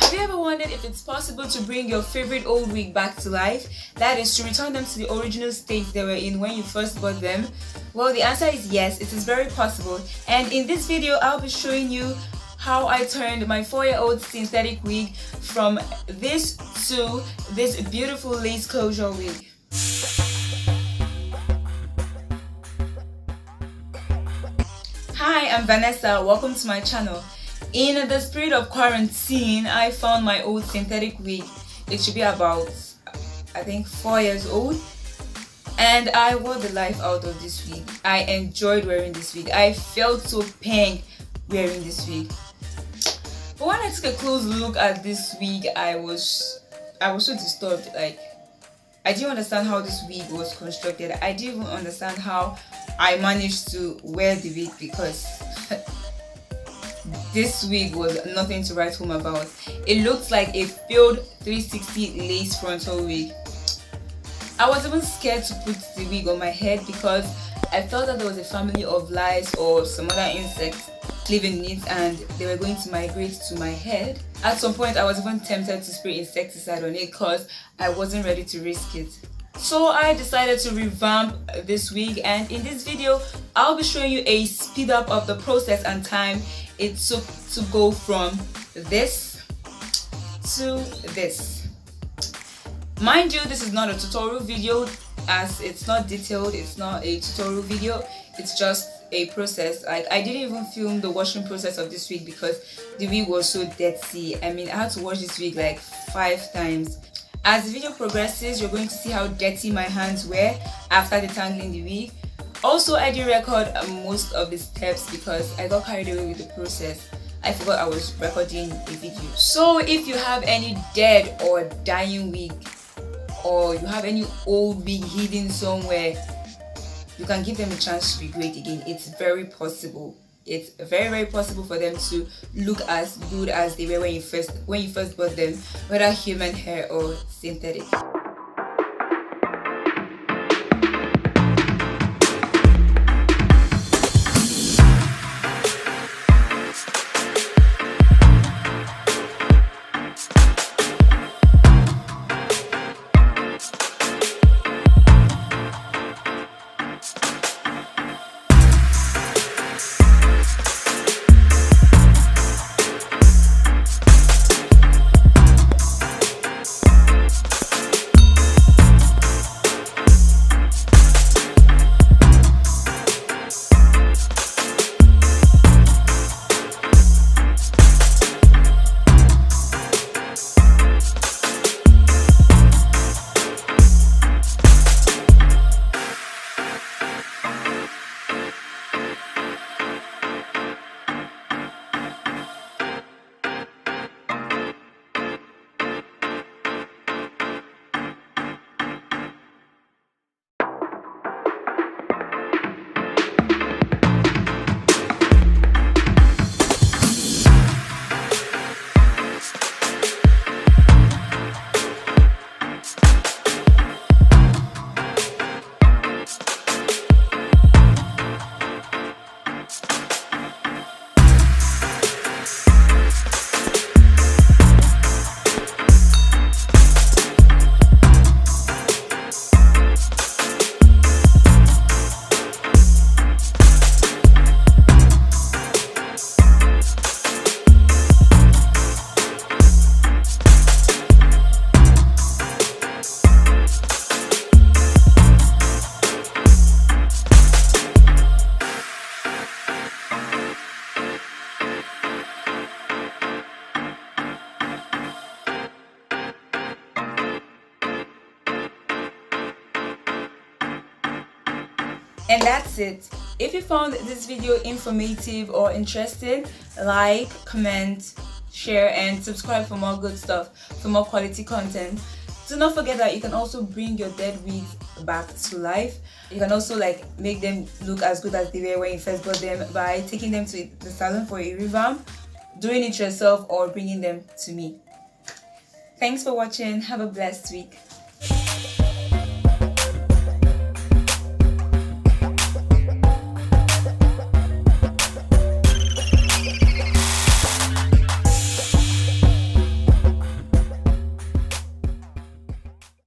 Have you ever wondered if it's possible to bring your favorite old wig back to life? That is, to return them to the original state they were in when you first bought them? Well, the answer is yes, it is very possible. And in this video, I'll be showing you how I turned my 4-year-old synthetic wig from this to this beautiful lace closure wig. Hi, I'm Vanessa. Welcome to my channel. In the spirit of quarantine, I found my old synthetic wig. It should be about, I think, 4 years old. And I wore the life out of this wig. I enjoyed wearing this wig. I felt so pink wearing this wig. But when I took a close look at this wig, I was so disturbed. Like, I didn't understand how this wig was constructed. I didn't even understand how I managed to wear the wig, because this wig was nothing to write home about. It looked like a failed 360 lace frontal wig. I was even scared to put the wig on my head because I felt that there was a family of lice or some other insects living in it and they were going to migrate to my head. At some point I was even tempted to spray insecticide on it because I wasn't ready to risk it. So I decided to revamp this wig, and in this video I'll be showing you a speed up of the process and time it took to go from this to this. Mind you, this is not a tutorial video, as it's not detailed. It's not a tutorial video, it's just a process. Like, I didn't even film the washing process of this wig because the wig was so dirty. I mean, I had to wash this wig like 5 times. As the video progresses, you're going to see how dirty my hands were after detangling the wig. Also, I didn't record most of the steps because I got carried away with the process. I forgot I was recording a video. So if you have any dead or dying wig, or you have any old wig hidden somewhere, you can give them a chance to be great again. It's very possible. It's very, very possible for them to look as good as they were when you first bought them, whether human hair or synthetic. And that's it. If you found this video informative or interesting, like, comment, share, and subscribe for more good stuff, for more quality content. Do not forget that you can also bring your dead wigs back to life. You can also make them look as good as they were when you first bought them by taking them to the salon for a revamp, doing it yourself, or bringing them to me. Thanks for watching. Have a blessed week.